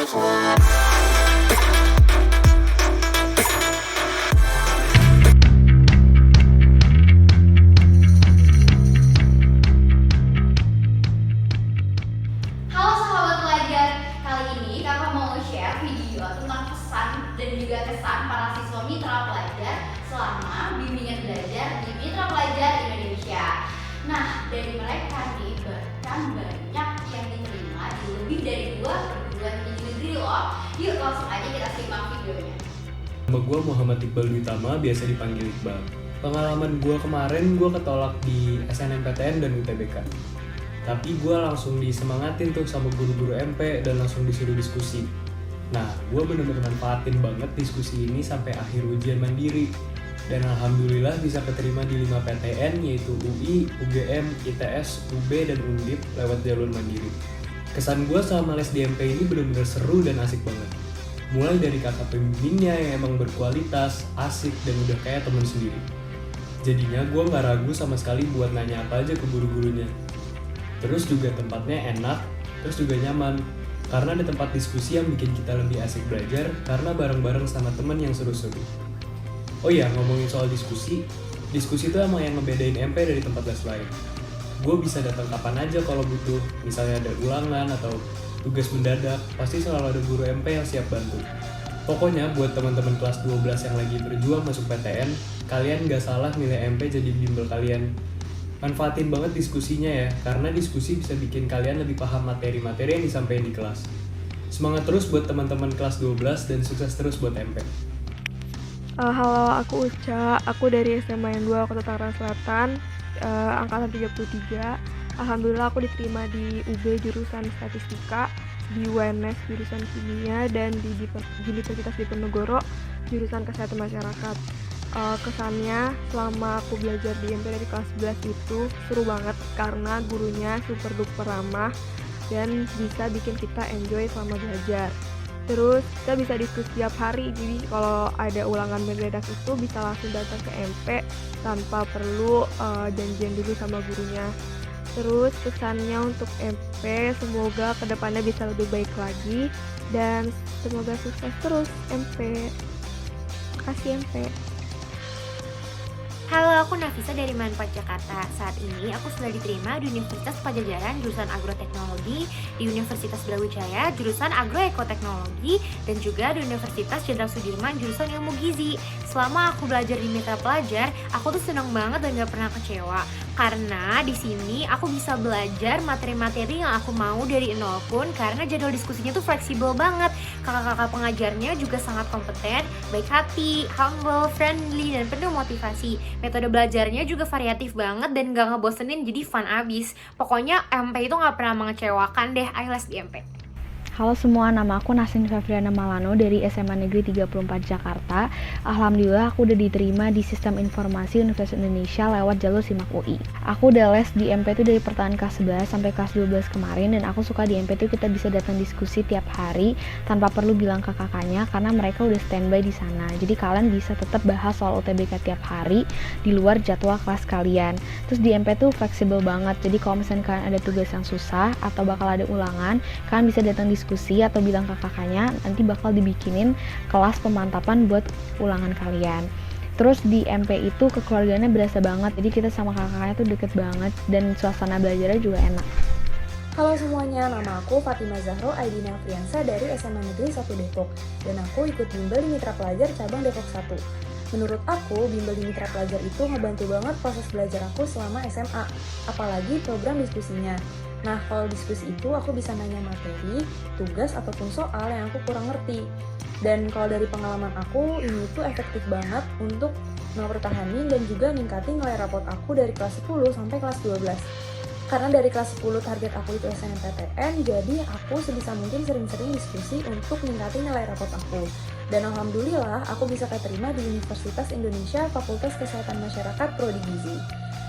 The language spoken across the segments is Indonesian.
Halo sahabat pelajar, kali ini kakak mau share video tentang pesan dan juga kesan para siswa mitra pelajar selama bimbingan belajar di Mitra Pelajar Indonesia. Nah, dari mereka nih bahkan banyak yang diterima di lebih dari 2 perguruan tinggi negeri loh. Yuk langsung aja kita simak videonya. Nama gue Muhammad Iqbal Duitama, biasa dipanggil Iqbal. Pengalaman gue kemarin, gue ketolak di SNMPTN dan UTBK. Tapi gue langsung disemangatin tuh sama guru-guru MP dan langsung disuruh diskusi. Nah, gue bener-bener manfaatin banget diskusi ini sampai akhir ujian mandiri. Dan alhamdulillah bisa keterima di 5 PTN yaitu UI, UGM, ITS, UB, dan Undip lewat jalur mandiri. Kesan gue sama les di MP ini bener-bener seru dan asik banget. Mulai dari kakak pembimbingnya yang emang berkualitas, asik, dan udah kayak temen sendiri. Jadinya gue gak ragu sama sekali buat nanya apa aja ke guru-gurunya. Terus juga tempatnya enak, terus juga nyaman. Karena ada tempat diskusi yang bikin kita lebih asik belajar karena bareng-bareng sama temen yang seru-seru. Oh iya, ngomongin soal diskusi itu emang yang ngebedain MP dari tempat les lain. Gue bisa datang kapan aja kalau butuh, misalnya ada ulangan atau tugas mendadak, pasti selalu ada guru MP yang siap bantu. Pokoknya buat teman-teman kelas 12 yang lagi berjuang masuk PTN, kalian gak salah milih MP jadi bimbel kalian. Manfaatin banget diskusinya ya, karena diskusi bisa bikin kalian lebih paham materi-materi yang disampaikan di kelas. Semangat terus buat teman-teman kelas 12 dan sukses terus buat MP. Halo, aku Uca, aku dari SMA yang 2 Kota Tangerang Selatan, angkatan 33. Alhamdulillah aku diterima di UB jurusan Statistika, di UNS jurusan Kimia, dan di Universitas Diponegoro jurusan Kesehatan Masyarakat. Kesannya selama aku belajar di MP dari kelas 11 itu seru banget karena gurunya super duper ramah dan bisa bikin kita enjoy selama belajar. Terus kita bisa diskusi tiap hari, jadi kalau ada ulangan mendadak itu bisa langsung datang ke MP tanpa perlu janjian dulu sama gurunya. Terus pesannya untuk MP, semoga kedepannya bisa lebih baik lagi dan semoga sukses terus MP. Makasih MP. Halo, aku Nafisa dari Manfaat Jakarta. Saat ini aku sudah diterima di Universitas Pajajaran jurusan Agroteknologi, di Universitas Brawijaya jurusan Agroekoteknologi, dan juga di Universitas Jenderal Sudirman jurusan Ilmu Gizi. Selama aku belajar di Mitra Pelajar, aku tuh senang banget dan gak pernah kecewa. Karena di sini aku bisa belajar materi-materi yang aku mau dari nol pun karena jadwal diskusinya tuh fleksibel banget. Kakak-kakak pengajarnya juga sangat kompeten, baik hati, humble, friendly, dan penuh motivasi. Metode belajarnya juga variatif banget dan gak ngebosenin, jadi fun abis. Pokoknya MP itu gak pernah mengecewakan deh, I les di MP. Halo semua, nama aku Nasin Fevriana Malano dari SMA Negeri 34 Jakarta. Alhamdulillah aku udah diterima di Sistem Informasi Universitas Indonesia lewat jalur SIMAK UI. Aku udah les di MP itu dari pertengahan kelas 11 sampai kelas 12 kemarin, dan aku suka di MP itu kita bisa datang diskusi tiap hari tanpa perlu bilang ke kakaknya karena mereka udah standby di sana. Jadi kalian bisa tetap bahas soal UTBK tiap hari di luar jadwal kelas kalian. Terus di MP tuh fleksibel banget. Jadi kalau misalnya kalian ada tugas yang susah atau bakal ada ulangan, kalian bisa datang diskusi atau bilang ke kakaknya, nanti bakal dibikinin kelas pemantapan buat ulangan kalian. Terus di MP itu kekeluargaannya berasa banget, jadi kita sama kakaknya tuh deket banget dan suasana belajarnya juga enak. Halo semuanya, nama aku Fatimah Zahro Aidina Afriansa dari SMA Negeri 1 Depok, dan aku ikut bimbel di Mitra Pelajar cabang Depok 1. Menurut aku, bimbel di Mitra Pelajar itu ngebantu banget proses belajar aku selama SMA, apalagi program diskusinya. Nah, kalau diskusi itu aku bisa nanya materi, tugas, ataupun soal yang aku kurang ngerti. Dan kalau dari pengalaman aku, ini tuh efektif banget untuk mempertahankan dan juga ningkatin nilai rapot aku dari kelas 10 sampai kelas 12. Karena dari kelas 10 target aku itu SNMPTN, jadi aku sebisa mungkin sering-sering diskusi untuk ningkatin nilai rapot aku. Dan alhamdulillah, aku bisa keterima di Universitas Indonesia Fakultas Kesehatan Masyarakat Prodi Gizi.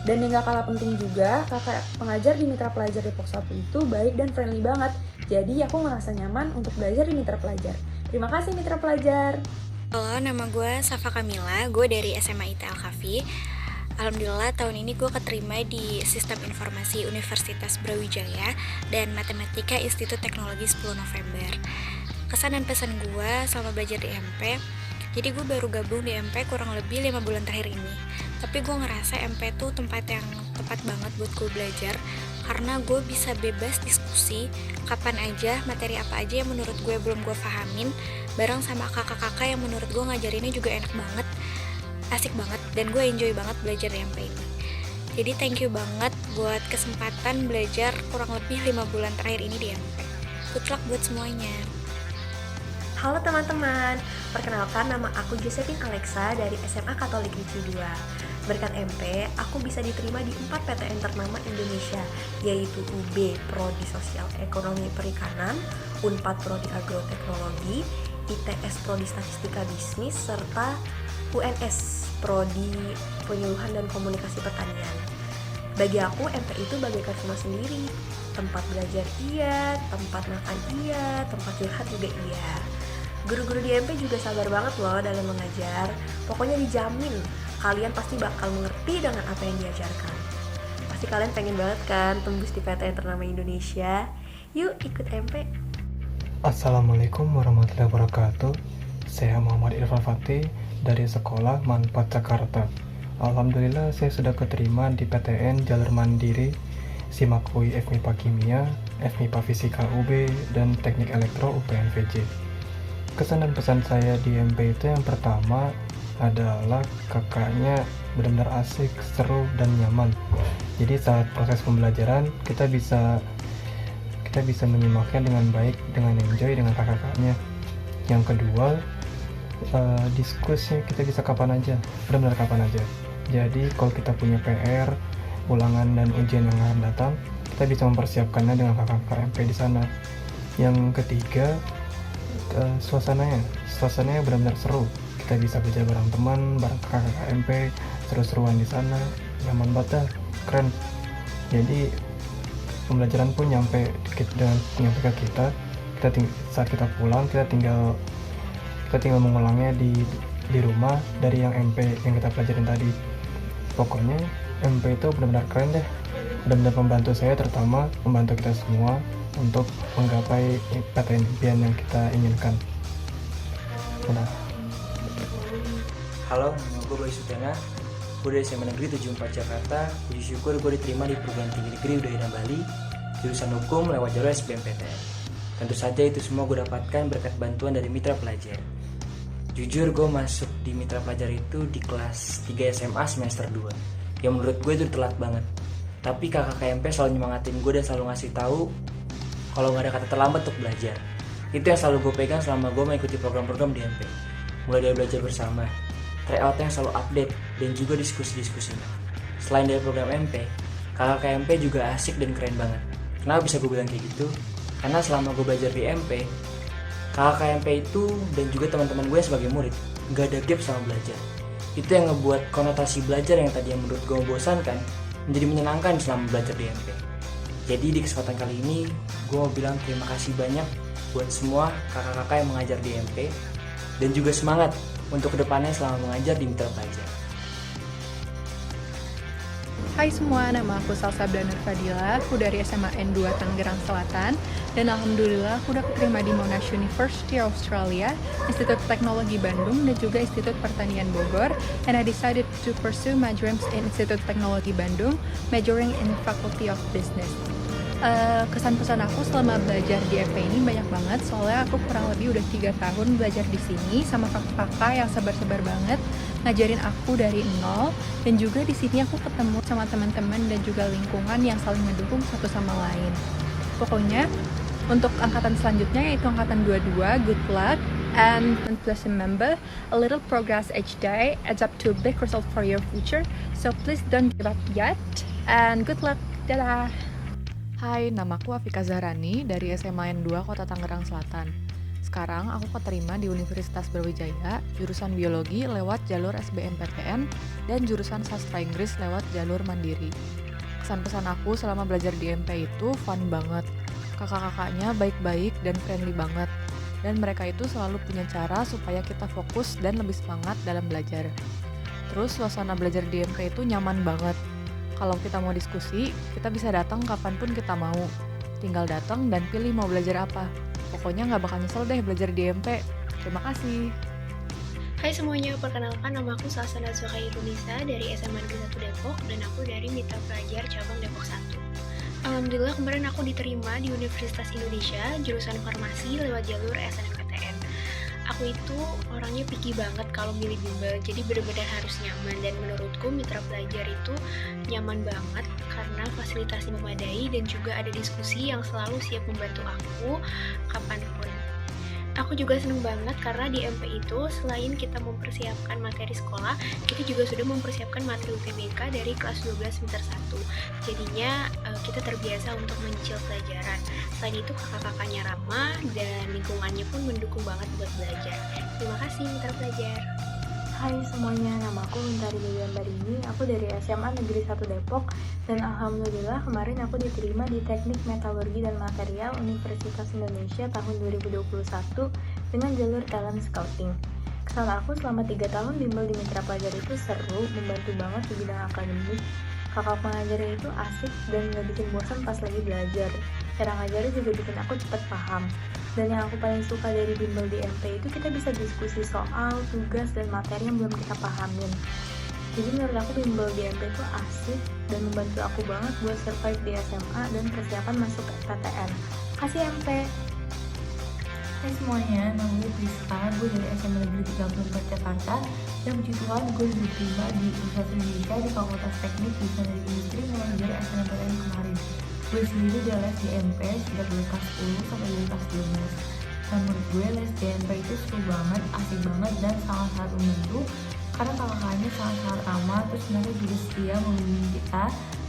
Dan yang gak kalah penting juga, kakak pengajar di Mitra Pelajar Depok 1 itu baik dan friendly banget. Jadi aku ngerasa nyaman untuk belajar di Mitra Pelajar. Terima kasih Mitra Pelajar. Halo, nama gue Safa Kamila, gue dari SMA IT Al-Kafi. Alhamdulillah tahun ini gue keterima di Sistem Informasi Universitas Brawijaya dan Matematika Institut Teknologi 10 November. kesan dan pesan gue selama belajar di MP. Jadi gue baru gabung di MP kurang lebih 5 bulan terakhir ini. Tapi gue ngerasa MP tuh tempat yang tepat banget buat gue belajar, karena gue bisa bebas diskusi kapan aja, materi apa aja yang menurut gue belum gue pahamin, bareng sama kakak-kakak yang menurut gue ngajarinnya juga enak banget, asik banget, dan gue enjoy banget belajar di MP ini. Jadi thank you banget buat kesempatan belajar kurang lebih 5 bulan terakhir ini di MP. Good luck buat semuanya. Halo teman-teman, perkenalkan nama aku Josephine Alexa dari SMA Katolik Negeri 2. Berkat MP, aku bisa diterima di 4 PTN ternama Indonesia, yaitu UB Prodi Sosial Ekonomi Perikanan, Unpad Prodi Agroteknologi, ITS Prodi Statistika Bisnis, serta UNS Prodi Penyuluhan dan Komunikasi Pertanian. Bagi aku, MP itu bagaikan rumah sendiri. Tempat belajar iya, tempat makan iya, tempat curhat juga iya. Guru-guru di MP juga sabar banget loh dalam mengajar. Pokoknya dijamin kalian pasti bakal mengerti dengan apa yang diajarkan. Pasti kalian pengen banget kan tembus di PTN ternama Indonesia. Yuk ikut MP. Assalamualaikum warahmatullahi wabarakatuh. Saya Muhammad Irfan Fatih dari Sekolah Manfaat Jakarta. Alhamdulillah saya sudah keterima di PTN Jalur Mandiri SIMAK UI FMIPA Kimia, FMIPA Fisika UB, dan Teknik Elektro UPNVJ. Kesan dan pesan saya di MP itu yang pertama adalah kakaknya benar-benar asik, seru, dan nyaman. Jadi saat proses pembelajaran kita bisa menyimaknya dengan baik, dengan enjoy dengan kakak-kakaknya. Yang kedua, diskusinya kita bisa kapan aja, benar-benar kapan aja. Jadi kalau kita punya PR, ulangan dan ujian yang akan datang, kita bisa mempersiapkannya dengan kakak-kakak MP di sana. Yang ketiga, suasananya benar-benar seru. Kita bisa belajar bareng teman, bareng kakak-kakak MP, seru-seruan di sana, nyaman banget, keren. Jadi pembelajaran pun nyampe ke kita. Saat kita pulang, kita tinggal mengulangnya di rumah dari yang MP yang kita pelajarin tadi. Pokoknya MP itu benar-benar keren deh, benar-benar membantu saya, terutama membantu kita semua untuk menggapai PTN impian yang kita inginkan. Udah. Halo, nama gue Bayu Sutena. Gue dari SMA Negeri 74 Jakarta. Puji syukur gue diterima di Perguruan Tinggi Negeri Udayana Bali, jurusan hukum lewat jalur SBMPTN. Tentu saja itu semua gue dapatkan berkat bantuan dari mitra pelajar. Jujur gue masuk di mitra pelajar itu di kelas 3 SMA semester 2, yang menurut gue itu telat banget. Tapi kakak KMP selalu nyemangatin gue dan selalu ngasih tahu kalau nggak ada kata terlambat untuk belajar. Itu yang selalu gue pegang selama gue mengikuti program-program di MP. Mulai dari belajar bersama, tryout yang selalu update, dan juga diskusi-diskusinya. Selain dari program MP, kakak KMP juga asik dan keren banget. Kenapa bisa gue bilang kayak gitu? Karena selama gue belajar di MP, kakak KMP itu dan juga teman-teman gue sebagai murid gak ada gap sama belajar. Itu yang ngebuat konotasi belajar yang tadi yang menurut gue membosankan menjadi menyenangkan selama belajar di MP. Jadi di kesempatan kali ini gue mau bilang terima kasih banyak buat semua kakak-kakak yang mengajar di MP, dan juga semangat untuk kedepannya selama mengajar di mitra pelajar. Hai semua, nama aku Salsa Blaner Fadila, aku dari SMA N2 Tangerang Selatan, dan alhamdulillah aku udah keterima di Monash University Australia, Institut Teknologi Bandung, dan juga Institut Pertanian Bogor, and I decided to pursue my dreams in Institut Teknologi Bandung, majoring in Faculty of Business. Kesan-pesan aku selama belajar di MP ini banyak banget, soalnya aku kurang lebih udah 3 tahun belajar di sini sama kakak-kakak yang sabar-sabar banget ngajarin aku dari nol, dan juga di sini aku ketemu sama teman-teman dan juga lingkungan yang saling mendukung satu sama lain. Pokoknya untuk angkatan selanjutnya yaitu angkatan 22, good luck, and please remember a little progress each day adds up to big result for your future, so please don't give up yet, and good luck. Dadah. Hai, namaku Afika Zahrani dari SMA N2 Kota Tangerang Selatan. Sekarang aku keterima di Universitas Brawijaya, jurusan biologi lewat jalur SBMPTN dan jurusan sastra Inggris lewat jalur mandiri. Kesan-pesan aku selama belajar di MP itu fun banget. Kakak-kakaknya baik-baik dan friendly banget. Dan mereka itu selalu punya cara supaya kita fokus dan lebih semangat dalam belajar. Terus suasana belajar di MP itu nyaman banget. Kalau kita mau diskusi, kita bisa datang kapanpun kita mau. Tinggal datang dan pilih mau belajar apa. Pokoknya nggak bakal nyesel deh belajar di MP. Terima kasih. Hai semuanya, perkenalkan nama aku Salsa Nazwa Khairunisa dari SMA Negeri 1 Depok dan aku dari Mitra Pelajar Cabang Depok 1. Alhamdulillah kemarin aku diterima di Universitas Indonesia jurusan farmasi lewat jalur SNMPTN. Aku itu orangnya picky banget kalau milih bimbel, jadi benar-benar harus nyaman, dan menurutku Mitra Pelajar itu nyaman banget karena fasilitasnya memadai dan juga ada diskusi yang selalu siap membantu aku kapanpun. Aku juga seneng banget karena di MP itu selain kita mempersiapkan materi sekolah, kita juga sudah mempersiapkan materi UTBK dari kelas 12 semester 1. Jadinya kita terbiasa untuk menyicil pelajaran. Selain itu kakak-kakaknya ramah dan lingkungannya pun mendukung banget buat belajar. Terima kasih Mitra Pelajar. Hai semuanya, nama aku Untari Lilian Barini, aku dari SMA Negeri 1 Depok, dan alhamdulillah kemarin aku diterima di Teknik Metalurgi dan Material Universitas Indonesia tahun 2021 dengan jalur talent scouting. Kesan aku selama 3 tahun bimbel di Mitra Pelajar itu seru, membantu banget di bidang akademik. Kakak pengajarnya itu asik dan gak bikin bosan pas lagi belajar. Cara ngajarnya juga bikin aku cepat paham. Dan yang aku paling suka dari bimbel di MP itu kita bisa diskusi soal, tugas, dan materi yang belum kita pahamin. Jadi menurut aku bimbel di MP itu asik dan membantu aku banget buat survive di SMA dan persiapan masuk ke PTN. Kasih MP! Hai semuanya, nama gue Priska, gue dari SMA Negeri 34 Jakarta, dan puji Tuhan gue diterima di Universitas Indonesia di Fakultas Teknik Desain dan Industri mulai dari SNMPTN kemarin. Gue sendiri udah les di MP sejak dari kelas 10 sampai dari kelas 12. Dan menurut gue les di MP itu seru banget, asik banget, dan sangat-sangat membantu karena kakak-kakaknya sangat-sangat ramah, terus mereka juga setia membimbing kita.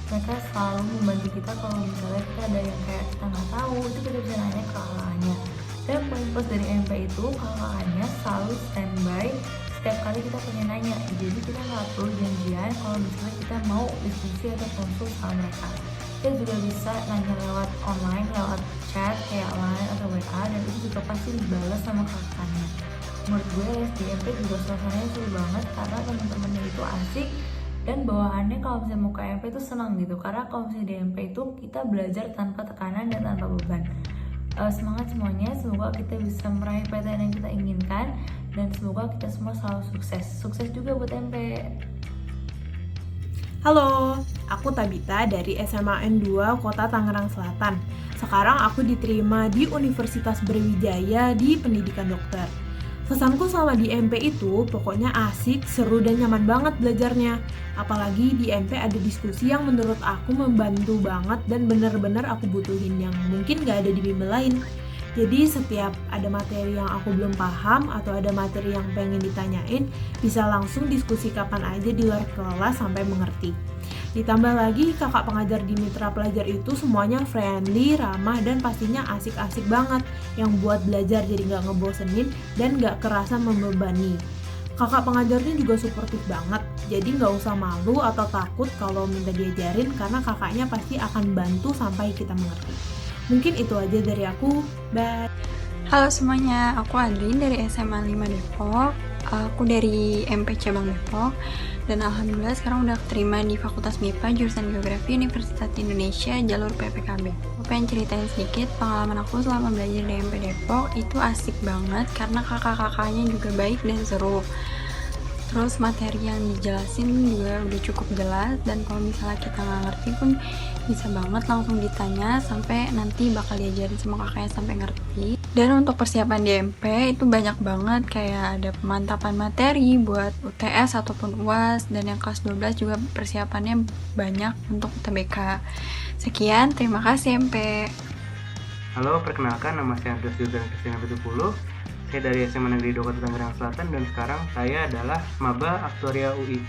Mereka selalu membantu kita kalau misalnya kita ada yang kayak kita nggak tahu, itu kita bisa nanya ke kakaknya. Dan poin plus dari MP itu kakaknya selalu standby setiap kali kita pengen nanya, jadi kita nggak perlu janjian kalau misalnya kita mau diskusi atau konsul sama mereka. Kita juga bisa nanya lewat online, lewat chat kayak line atau WA, dan itu juga pasti dibalas sama kakaknya. Menurut gue les di MP juga suasananya seru banget karena teman-temannya itu asik dan bawaannya kalau misalnya mau ke MP itu senang gitu, karena kalau misalnya di MP itu kita belajar tanpa tekanan dan tanpa beban. Semangat semuanya, semoga kita bisa meraih PTN yang kita inginkan dan semoga kita semua selalu sukses. Sukses juga buat MP. Halo, aku Tabita dari SMA N2 Kota Tangerang Selatan. Sekarang aku diterima di Universitas Brawijaya di Pendidikan Dokter. Kesanku selama di MP itu pokoknya asik, seru, dan nyaman banget belajarnya. Apalagi di MP ada diskusi yang menurut aku membantu banget dan benar-benar aku butuhin yang mungkin gak ada di bimbel lain. Jadi setiap ada materi yang aku belum paham atau ada materi yang pengen ditanyain, bisa langsung diskusi kapan aja di luar kelas sampai mengerti. Ditambah lagi kakak pengajar di Mitra Pelajar itu semuanya friendly, ramah, dan pastinya asik-asik banget yang buat belajar jadi gak ngebosenin dan gak kerasa membebani. Kakak pengajarnya juga suportif banget, jadi gak usah malu atau takut kalau minta diajarin karena kakaknya pasti akan bantu sampai kita mengerti. Mungkin itu aja dari aku, bye. Halo semuanya, aku Adlin dari SMA 5 Depok. Aku dari MP Cabang Depok. Dan alhamdulillah sekarang udah keterima di Fakultas MIPA jurusan Geografi Universitas Indonesia jalur PPKB. Aku pengen ceritain sedikit pengalaman aku selama belajar di MP Depok. Itu asik banget karena kakak-kakaknya juga baik dan seru. Terus materi yang dijelasin juga udah cukup jelas, dan kalau misalnya kita nggak ngerti pun bisa banget langsung ditanya sampai nanti bakal diajarin sama kakaknya sampai ngerti. Dan untuk persiapan di MP itu banyak banget, kayak ada pemantapan materi buat UTS ataupun UAS, dan yang kelas 12 juga persiapannya banyak untuk UTBK. Sekian, terima kasih MP. Halo, perkenalkan nama saya Andres Yudhan Kristina Betupulu. Saya dari SMA Negeri 2 Kota Tangerang Selatan dan sekarang saya adalah maba Aktuaria UI.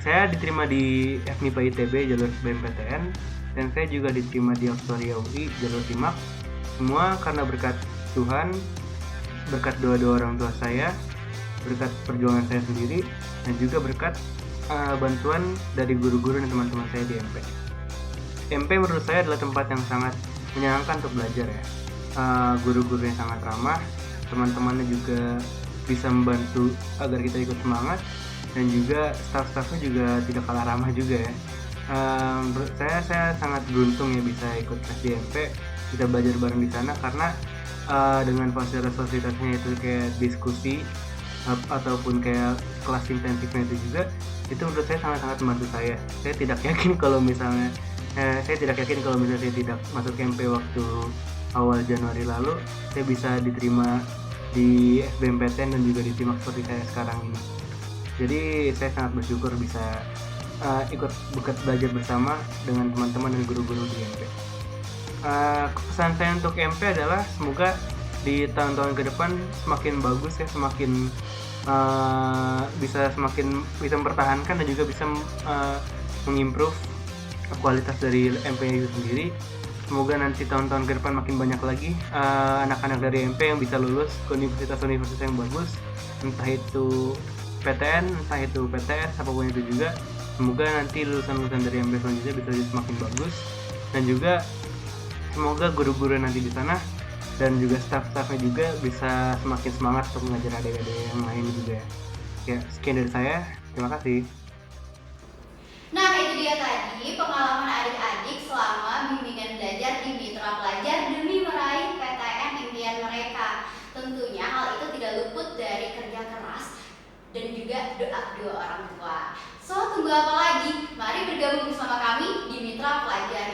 Saya diterima di FMIPA ITB jalur SBMPTN dan saya juga diterima di Aktuaria UI jalur SIMAK. Semua karena berkat Tuhan, berkat doa-doa orang tua saya, berkat perjuangan saya sendiri, dan juga berkat bantuan dari guru-guru dan teman-teman saya di MP. MP menurut saya adalah tempat yang sangat menyenangkan untuk belajar ya. Guru-gurunya sangat ramah, teman-temannya juga bisa membantu agar kita ikut semangat, dan juga staff-staffnya juga tidak kalah ramah juga ya. Saya sangat beruntung ya bisa ikut tes di MP, bisa belajar bareng di sana karena dengan fasilitas-fasilitasnya itu kayak diskusi ataupun kayak kelas intensifnya itu juga, itu menurut saya sangat-sangat membantu saya. Saya tidak yakin kalau misalnya saya tidak masuk MP waktu awal Januari lalu, saya bisa diterima di SBMPTN dan juga diterima seperti saya sekarang ini. Jadi saya sangat bersyukur bisa ikut belajar bersama dengan teman-teman dan guru-guru di MP. Pesan saya untuk MP adalah semoga di tahun-tahun ke depan semakin bagus ya, semakin bisa mempertahankan dan juga bisa mengimprove kualitas dari MP itu sendiri. Semoga nanti tahun-tahun ke depan makin banyak lagi anak-anak dari MP yang bisa lulus ke universitas-universitas yang bagus, entah itu PTN, entah itu PTS, apapun itu juga. Semoga nanti lulusan-lulusan dari MP selanjutnya bisa semakin bagus, dan juga semoga guru-guru nanti di sana dan juga staff-staffnya juga bisa semakin semangat untuk mengajar adik-adik yang lain juga ya. Ya, sekian dari saya. Terima kasih. Nah, itu dia tadi pengalaman adik-adik selama bimbingan belajar di Mitra Pelajar demi meraih PTN impian mereka. Tentunya hal itu tidak luput dari kerja keras dan juga doa-doa orang tua. So, tunggu apa lagi? Mari bergabung bersama kami di Mitra Pelajar.